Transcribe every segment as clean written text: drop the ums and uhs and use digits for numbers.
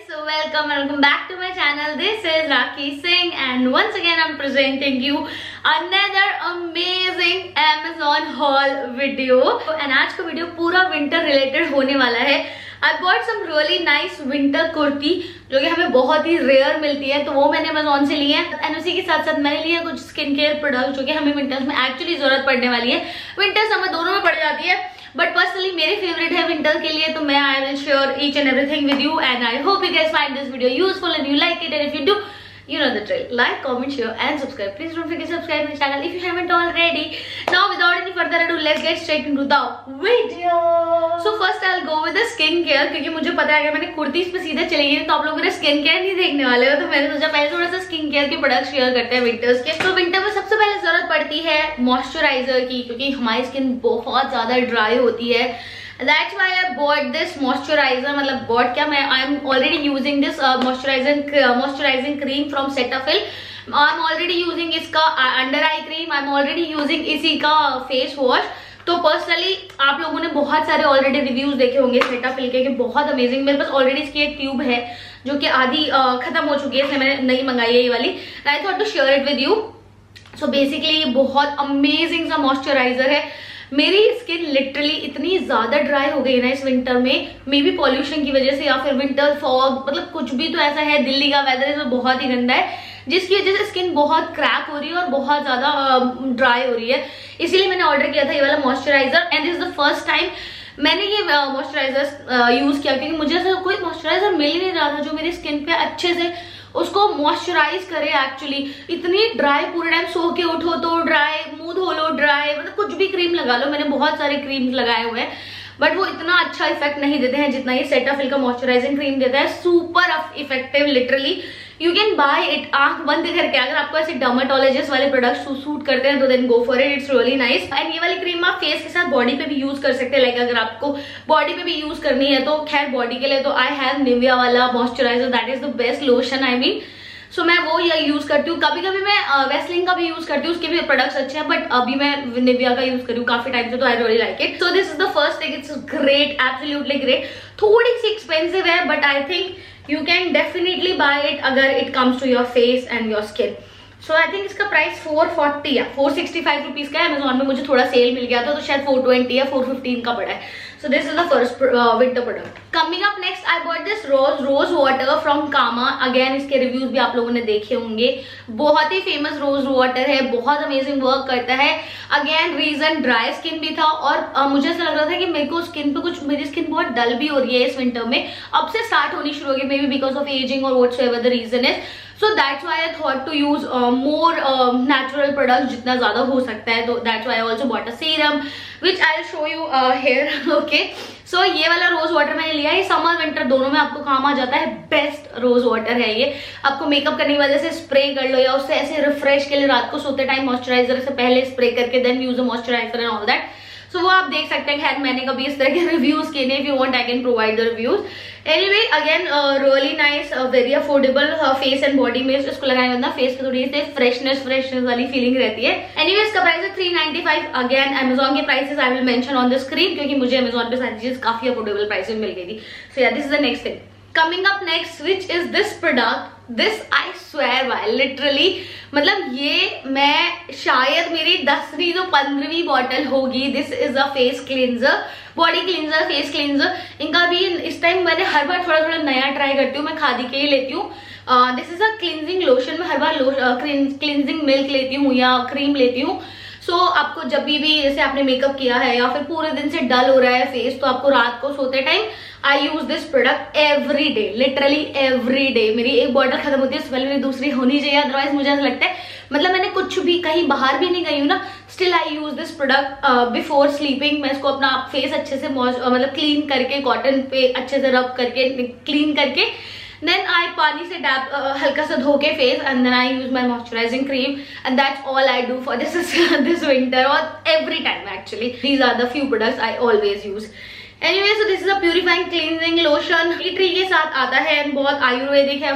welcome back to my channel. This is Rakhi Singh and once again I'm presenting you another amazing Amazon haul video. And आज का video पूरा winter related होने वाला है. I bought some really nice winter kurti जो कि हमें बहुत ही रेयर मिलती है, तो वो मैंने Amazon से ली है. एंड उसी के साथ साथ मैंने लिया कुछ स्किन केयर प्रोडक्ट जो कि हमें विंटर्स में एक्चुअली जरूरत पड़ने वाली है. विंटर्स हमें दोनों में पड़ जाती है, बट पर्सनली मेरे फेवरेट है विंटर के लिए, तो मैं I will share each and everything with you and I hope you guys find this video useful and you like it. And if you do, you know the drill. Like, comment, share and subscribe. Please don't forget to subscribe my channel if you haven't already. Now without any further ado, let's get straight into the video. So first I'll go with the skin care, क्योंकि मुझे पता है अगर मैंने कुर्तीज पे सीधे चली गई तो आप लोग मेरा स्किन केयर नहीं देखने वाले हो, तो मैंने सोचा पहले थोड़ा सा स्किन केयर के प्रोडक्ट शेयर करते हैं विंटर्स के. तो विंटर में सबसे पहले जरूरत पड़ती है मॉइस्चराइजर की, क्योंकि हमारी स्किन बहुत ज्यादा ड्राई होती है. That's why I bought this moisturizer. मतलब bought क्या, मैं I'm already using this moisturizing cream from Cetaphil. I'm already using इसका under eye cream. I'm already using इसी का face wash. तो पर्सनली आप लोगों ने बहुत सारे ऑलरेडी रिव्यूज देखे होंगे Cetaphil के कि बहुत अमेजिंग. मेरे पास ऑलरेडी इसकी एक ट्यूब है जो कि आधी खत्म हो चुकी है, इसलिए मैंने नई मंगाई है ये वाली. I thought to share it with you. So basically ये बहुत अमेजिंग सा मॉइस्चराइजर है. मेरी स्किन लिटरली इतनी ज्यादा ड्राई हो गई ना इस विंटर में, मे बी पॉल्यूशन की वजह से या फिर विंटर फॉग, मतलब कुछ भी तो ऐसा है. दिल्ली का वेदर इसमें बहुत ही गंदा है, जिसकी वजह से स्किन बहुत क्रैक हो रही है और बहुत ज्यादा ड्राई हो रही है. इसीलिए मैंने ऑर्डर किया था ये वाला moisturiser. And this is the first time मैंने ये मॉइस्चराइजर यूज किया, क्योंकि मुझे ऐसा कोई मॉइस्चराइजर मिल ही नहीं रहा था जो मेरी स्किन पे अच्छे से उसको मॉइस्चराइज करे. एक्चुअली इतनी ड्राई, पूरे टाइम सो के उठो तो ड्राई, मुंह धो लो ड्राई, मतलब कुछ भी क्रीम लगा लो. मैंने बहुत सारे क्रीम्स लगाए हुए हैं, बट वो इतना अच्छा इफेक्ट नहीं देते हैं जितना ये सेटाफिल का मॉइस्चराइजिंग क्रीम देता है. Super effective, literally you can buy it आंख बंद करके. अगर आपको ऐसे डर्माटोलॉजिस्ट वाले प्रोडक्ट सूट करते हैं तो then go for it, it's really nice. And ये वाली क्रीम आप फेस के साथ बॉडी पे भी यूज कर सकते हैं. लाइक अगर आपको बॉडी पे भी यूज करनी है तो खैर बॉडी के लिए तो आई हैव निविया वाला moisturiser, that is the best lotion. I mean so मैं वो ये यूज करती हूँ. कभी कभी मैं वेस्लिन का भी यूज करती हूँ, उसके भी प्रोडक्ट्स अच्छे हैं, बट अभी मैं निविया का यूज कर रही हूँ काफी टाइम से, तो I really like it. So this is the first thing, it's great, absolutely great. थोड़ी सी एक्सपेंसिव है, but I think you can definitely buy it अगर it comes to your face and your skin. So I think इसका price 440 या 465 rupees का है. Amazon में मुझे थोड़ा सेल मिल गया था, तो शायद 420 या 415 का पड़ा है. So this is the first winter product. Coming up next, I bought this rose water from Kama. Again इसके रिव्यूज भी आप लोगों ने देखे होंगे. बहुत ही फेमस रोज वाटर है, बहुत अमेजिंग वर्क करता है. अगेन रीजन ड्राई स्किन भी था, और मुझे ऐसा लग रहा था कि मेरे को स्किन पे कुछ, मेरी स्किन बहुत डल भी हो रही है इस विंटर में. अब से स्टार्ट होनी शुरू होगी, maybe because of ageing और whatsoever the reason is. So that's why I thought to use more natural products जितना ज्यादा हो सकता है. तो that's why I also bought a serum which I'll show you here. Okay, so ये वाला rose water मैंने लिया. ये समर विंटर दोनों में आपको काम आ जाता है. बेस्ट रोज वाटर है ये. आपको मेकअप करने की वजह से स्प्रे कर लो, या उससे ऐसे रिफ्रेश के लिए रात को सोते टाइम मॉइस्चराइजर से पहले स्प्रे करके then use a moisturiser and all that. So वो आप देख सकते हैं. खैर मैंने कभी इस तरह के रिव्यूज किए नहीं. If you want I can provide the reviews. Anyway again really nice, very affordable. Face and body में इसको लगाए वरना फेस पे थोड़ी सी फ्रेशनेस वाली फीलिंग रहती है. एनीवे इसका प्राइस है 395. अगेन अमेजॉन के prices I will mention on the screen, क्योंकि मुझे अमेजॉन पे सारी चीज काफी अफोर्डेबल प्राइस में मिल गई थी. सो या this is the next thing. Coming up next, which is this product. This I swear by, literally मतलब ये मैं शायद मेरी 10वीं तो 15वीं बॉटल होगी. This is a face cleanser, body cleanser, face cleanser. इनका भी इस टाइम मैंने हर बार थोड़ा थोड़ा नया ट्राई करती हूँ. मैं खादी के ही लेती हूँ. This is a cleansing lotion. मैं हर बार क्लींजिंग मिल्क लेती हूँ या क्रीम लेती हूँ. सो आपको जब भी जैसे आपने मेकअप किया है या फिर पूरे दिन से डल हो रहा है फेस, तो आपको रात को सोते time I use this product every day, literally every day. मेरी एक बॉटल खत्म होती है, उससे पहले मेरी दूसरी होनी चाहिए. अदरवाइज मुझे ऐसा लगता है, मतलब मैंने कुछ भी कहीं बाहर भी नहीं गई हूँ ना, still I use this product before sleeping. मैं इसको अपना फेस अच्छे से मतलब क्लीन करके, कॉटन पे अच्छे से रब करके, क्लीन करके, देन आई पानी से हल्का सा धो के face, and then I use my moisturising cream, and that's all I do for this winter और every time. Actually these are the few products I always use. Anyway, so this is a purifying cleansing lotion. Tea tree के साथ आता है and बहुत आयुर्वेदिक है,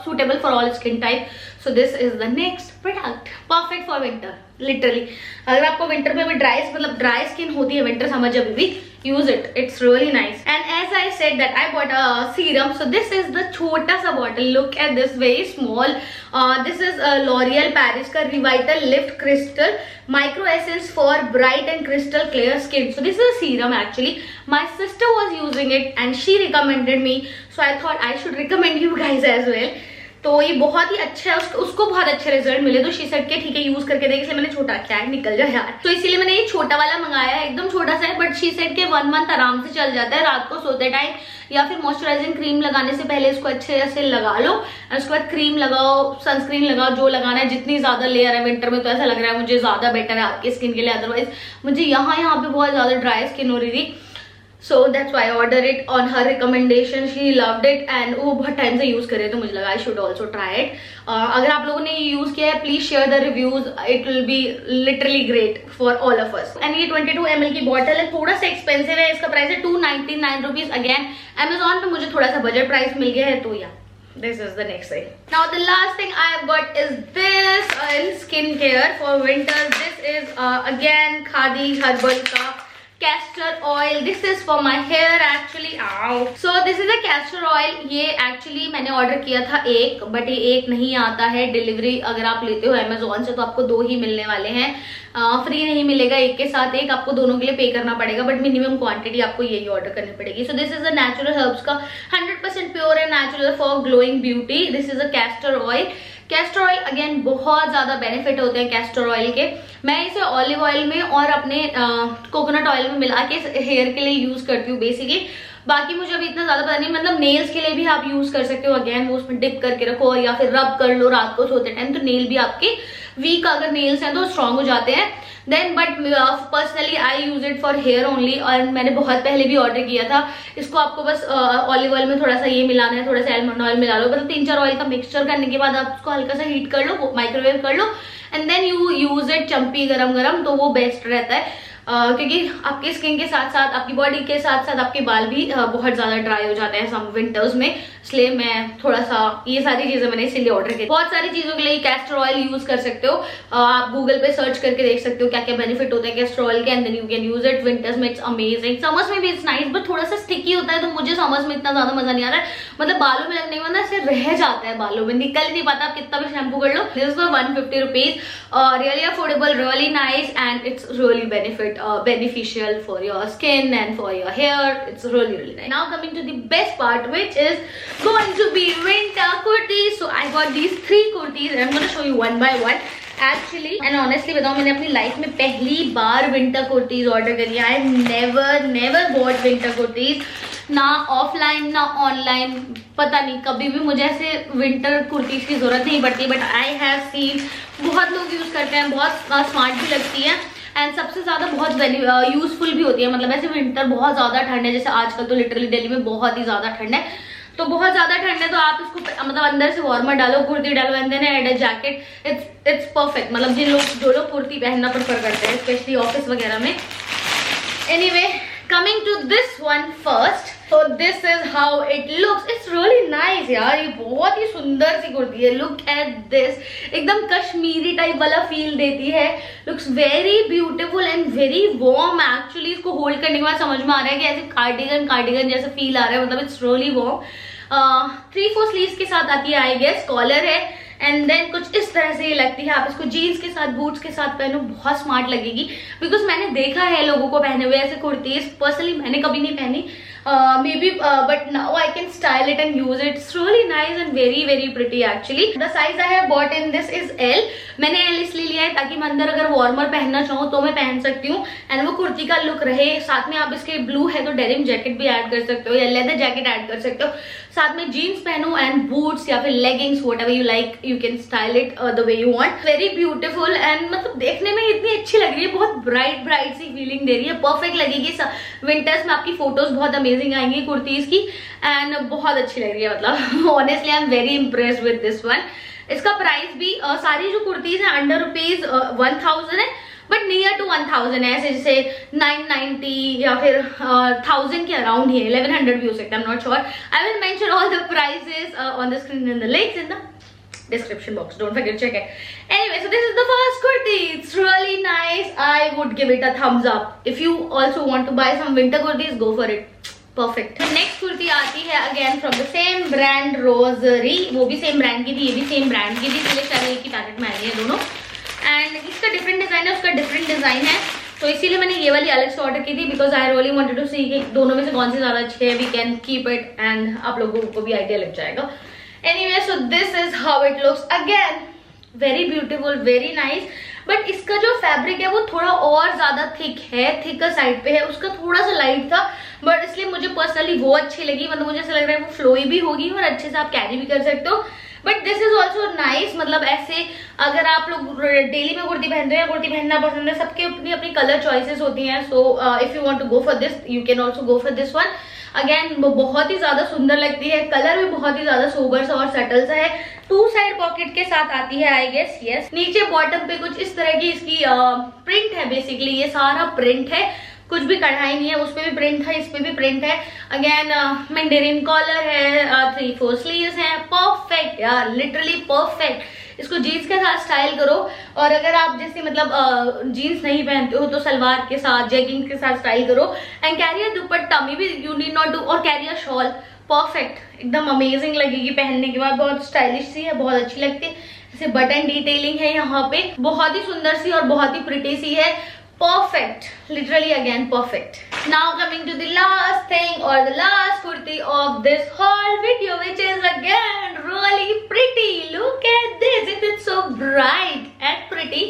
suitable for all skin type. So this is the next product, perfect for winter. Literally. अगर आपको winter में भी ड्राई स्किन होती है विंटर समर जब भी, use it, it's really nice. And as I said that I bought a serum, so this is the छोटा सा bottle, look at this, very small. This is L'Oreal Paris का Revital Lift Crystal Micro Essence for bright and crystal clear skin. So this is a serum actually. My sister was using it and she recommended me, so I thought I should recommend you guys as well. तो ये बहुत ही अच्छा है, उसको बहुत अच्छे result मिले, तो शी सेड के ठीक है यूज करके देख, इसलिए मैंने छोटा, क्या है निकल जाए यार, तो इसीलिए मैंने ये छोटा वाला मंगाया है। एकदम छोटा सा है बट शी सेड के 1 मंथ आराम से चल जाता है। रात को सोते टाइम या फिर मॉइस्चराइजिंग क्रीम लगाने से पहले इसको अच्छे से लगा लो, और उसके बाद क्रीम लगाओ, सनस्क्रीन लगाओ, जो लगाना है। जितनी ज्यादा लेयर है विंटर में तो ऐसा लग रहा है मुझे ज्यादा बेटर है आपकी स्किन के लिए, अदरवाइज मुझे यहाँ पे बहुत ज्यादा ड्राई स्किन हो रही थी। So that's why I ordered it on her recommendation. She loved it and वो बहुत टाइम से यूज कर रहे, तो मुझे लगा I should also try it. अगर आप लोगों ने ये यूज किया है please share the reviews, it will be literally great for all of us. And ये 22 ml की बॉटल है, थोड़ा सा एक्सपेंसिव है, इसका प्राइस है 299 रुपीज। अगेन अमेजोन पे मुझे थोड़ा सा बजट प्राइस मिल गया है, तो या this is the next thing. Now the last thing I have got is this in skincare for winter. This is again Khadi Herbal का castor oil. This is for my hair actually. Ow. So this is a castor oil. ये actually मैंने order किया था एक, but ये एक नहीं आता है। डिलीवरी अगर आप लेते हो अमेजोन से तो आपको 2 ही मिलने वाले हैं, फ्री नहीं मिलेगा। एक के साथ एक, आपको दोनों के लिए पे करना पड़ेगा, बट मिनिमम क्वांटिटी आपको यही ऑर्डर करनी पड़ेगी। सो this is a natural herbs का 100% pure and natural for glowing beauty. This is a castor oil. Castor oil again बहुत ज्यादा बेनिफिट होते हैं कैस्टर ऑयल के। मैं इसे ऑलिव ऑयल में और अपने कोकोनट ऑयल में मिला के हेयर के लिए यूज करती हूँ बेसिकली। बाकी मुझे अभी इतना ज्यादा पता नहीं, मतलब नेल्स के लिए भी आप यूज कर सकते हो। अगेन वो उसमें डिप करके रखो या फिर रब कर लो रात को सोते टाइम, तो नेल भी आपके वीक अगर नेल्स हैं तो स्ट्रांग हो जाते हैं। Then but personally I use it for hair only, और मैंने बहुत पहले भी ऑर्डर किया था। इसको आपको बस ऑलिव ऑयल में थोड़ा सा ये मिलाना है, थोड़ा सा आलमंड ऑयल मिला लो, मतलब 3-4 ऑयल का मिक्सचर करने के बाद आप उसको हल्का सा हीट कर लो, माइक्रोवेव कर लो, and then you use it चम्पी गरम, तो वो बेस्ट रहता है। क्योंकि आपकी स्किन के साथ साथ आपकी बॉडी के साथ साथ आपके बाल भी बहुत ज्यादा ड्राई हो जाते हैं सम विंटर्स में, इसलिए मैं थोड़ा सा ये सारी चीजें मैंने इसीलिए ऑर्डर की। बहुत सारी चीजों के लिए कैस्टर ऑयल यूज कर सकते हो, आप गूगल पे सर्च करके देख सकते हो क्या क्या बेनिफिट होते हैं कैस्टर ऑयल के, and then you can use it. Winters में इट्स अमेजिंग, समर्स में भी इट्स नाइस, बट थोड़ा सा स्टिकी होता है, तो मुझे समर्स में इतना ज्यादा मजा नहीं आ रहा है। मतलब बालों में लगने के बाद ना ऐसे रह जाता है, बालों में निकल नहीं पाता, आप कितना भी शैम्पू कर लो। This is for 150 rupees, really affordable, really nice, and it's really beneficial for your skin and for your hair. It's really nice. Now coming to the best part, which is going to be winter kurtis. So I got these 3 kurtis and I'm going to show you one by one actually. And honestly बताऊँ, मैंने अपनी life में पहली बार winter kurtis order करी है। I never bought winter kurtis, ना offline ना online, पता नहीं कभी भी मुझे ऐसे विंटर कुर्तीज की जरूरत नहीं पड़ती, बट आई हैव सीन बहुत लोग यूज करते हैं, बहुत स्मार्ट भी लगती है, एंड सबसे ज्यादा बहुत यूजफुल भी होती है। मतलब ऐसे विंटर बहुत ज्यादा ठंड है, जैसे आजकल तो लिटरली दिल्ली में बहुत ही ज्यादा ठंड है, तो बहुत ज्यादा ठंड है तो आप इसको मतलब अंदर से वार्मर डालो, कुर्ती डालो, and then add a jacket, it's perfect. मतलब जो लोग कुर्ती पहनना प्रेफर करते हैं स्पेशली ऑफिस वगैरह में। Anyway, coming to this one first, so this is how it looks. It's really nice यार, ये बहुत ही सुंदर सी कुर्ती है। Look at this, एकदम कश्मीरी टाइप वाला फील देती है। Looks very beautiful and very warm actually। इसको होल्ड करने के बाद समझ में आ रहा है कि ऐसे कार्डिगन जैसा फील आ रहा है, मतलब it's really warm। 3-4 स्लीव्स के साथ आती है, आई गेस कॉलर है, एंड देन कुछ इस तरह से ये लगती है। आप इसको जीन्स के साथ, बूट्स के साथ पहनो, बहुत स्मार्ट लगेगी। बिकॉज मैंने देखा है लोगों को पहने हुए ऐसे कुर्तीज, पर्सनली मैंने कभी नहीं पहनी, maybe but now I can style it and use it. It's really nice and very pretty actually. The size I have bought in this is L. मैंने L इसलिए लिया है ताकि मैं अंदर अगर वार्मर पहनना चाहूँ तो मैं पहन सकती हूँ, एंड वो कुर्ती का लुक रहे। साथ में आप इसके ब्लू है तो डेनिम जैकेट भी ऐड कर सकते हो या लेदर जैकेट ऐड कर सकते हो। साथ में जीन्स पहनो एंड बूट्स या फिर leggings, whatever you like, you can style it the way you want. Very beautiful, and मतलब देखने में इतनी अच्छी लग रही है, बहुत ब्राइट सी फीलिंग दे रही है, परफेक्ट लगेगी विंटर्स में। आपकी फोटोज बहुत अमेजिंग आएंगी कुर्तीज की, एंड बहुत अच्छी लग रही है। मतलब honestly I am very impressed with this one. इसका प्राइस भी सारी जो कुर्तीज है अंडर ₹1000 है, बट नियर टू 1000 है, ऐसे जैसे 990 या फिर 1000 के अराउंड ही है, 1100 भी हो सकता है, I am not sure. I will mention all the prices on the screen and the links in the description box, don't forget to check it. Anyway, so this is the first kurti. It's really nice. I would give it a thumbs up. If you also want to buy some winter kurtis, go for it. Perfect. Next kurti आती है again from the same brand rosary. वो भी same brand की थी, ये भी same brand की थी, इसलिए शायद एक ही पैकेट में आई है दोनों. एंड इसका डिफरेंट डिजाइन है, उसका डिफरेंट डिजाइन है, तो इसीलिए मैंने ये वाली अलग से ऑर्डर की थी because I really wanted to see कि दोनों में से कौन सी ज्यादा अच्छी है. वी कैन कीप इट एंड आप लोगों को भी आइडिया लग जाएगा. Anyway, so this is how it looks. Again very beautiful, very nice. But इसका जो फैब्रिक है वो थोड़ा और ज्यादा थिक है, थिकर साइड पे है. उसका थोड़ा सा लाइट था, बट इसलिए मुझे पर्सनली वो अच्छी लगी. मतलब मुझे ऐसा लग रहा है वो फ्लोई भी होगी और अच्छे से आप कैरी भी कर सकते हो. But this is also nice. मतलब ऐसे अगर आप लोग डेली में कुर्ती पहन रहे हैं, कुर्ती पहनना पसंद है, सबके अपनी अपनी कलर चॉइसेस होती हैं. So if you want to go for this, you can also go for this one. Again वो बहुत ही ज्यादा सुंदर लगती है. कलर भी बहुत ही ज्यादा सोबर सा और सटल सा है. 2 साइड पॉकेट के साथ आती है आई गेस. यस, नीचे बॉटम पे कुछ इस तरह की इसकी प्रिंट है. बेसिकली ये सारा प्रिंट है, कुछ भी कढ़ाई नहीं है. उस पे भी प्रिंट है, इस पे भी प्रिंट है. अगेन मैंडेरिन कॉलर है, 3/4 स्लीव्स है. परफेक्ट यार, लिटरली परफेक्ट. इसको जीन्स के साथ स्टाइल करो, और अगर आप जैसे मतलब जीन्स नहीं पहनते हो तो सलवार के साथ, जैगिंग के साथ स्टाइल करो. And carry a dupatta, may be you need not do, और कैरी अ शॉल. परफेक्ट, एकदम अमेजिंग लगेगी पहनने के बाद. बहुत स्टाइलिश सी है, बहुत अच्छी लगती है. जैसे बटन डिटेलिंग है यहाँ पे, बहुत ही सुंदर सी और बहुत ही प्रिटी सी है. Perfect, literally again perfect. Now coming to the last thing or the last kurti of this whole video, which is again really pretty. Look at this, it is so bright and pretty.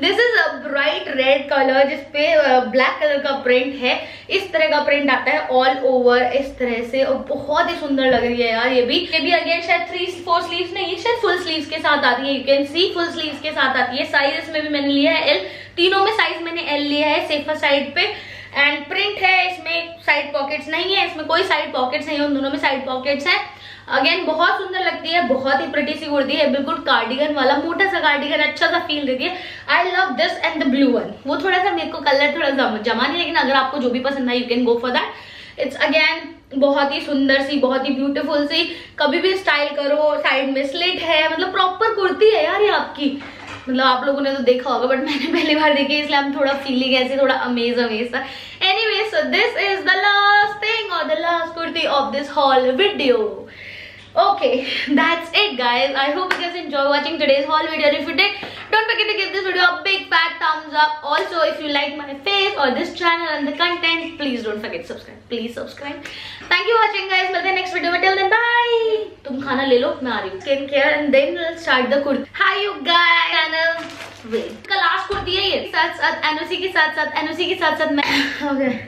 This is a bright red color जिसपे black colour का print है. इस तरह का print आता है all over इस तरह से, और बहुत ही सुंदर लग रही है यार. ये भी अगेन शायद 3/4 स्लीव्स नहीं, शायद फुल स्लीव्स के साथ आती है. You can see full sleeves के साथ आती है. साइज इसमें भी मैंने लिया है एल. तीनों में साइज मैंने एल लिया है, सेफर साइड पे. एंड प्रिंट है इसमें. साइड पॉकेट्स नहीं है इसमें, कोई साइड पॉकेट्स नहीं है. उन दोनों में साइड पॉकेट्स हैं. अगेन बहुत सुंदर लगती है, बहुत ही प्रिटी सी कुर्ती है. बिल्कुल कार्डिगन वाला, मोटा सा कार्डिगन, अच्छा सा फील देती है. I love this and the blue one. वो थोड़ा सा मेरे को कलर थोड़ा जमा नहीं, लेकिन अगर आपको जो भी पसंद है you can go for that. It's again बहुत ही सुंदर सी, बहुत ही ब्यूटीफुल सी. कभी भी स्टाइल करो. साइड में स्लिट है, मतलब प्रॉपर कुर्ती है यार ये आपकी. मतलब आप लोगों ने तो देखा होगा, बट मैंने पहली बार देखी, इसलिए हम थोड़ा फीलिंग ऐसे थोड़ा अमेज था. Anyway, so this is the last thing और the last kurti of this whole video. Okay, that's it guys. I hope you guys enjoy watching today's haul video. If you did, don't forget to give this video a big fat thumbs up. Also, if you like my face or this channel and the content, please don't forget to subscribe. Please subscribe. Thank you for watching guys. मिलते हैं next video में. Till then, bye. तुम खाना ले लो, मैं आ रही हूँ. Skin care and then we'll start the kurti. Hi you guys. Channel. Wait. का लास्ट कुर्ती है ये. साथ साथ NOC के साथ मैं. Okay.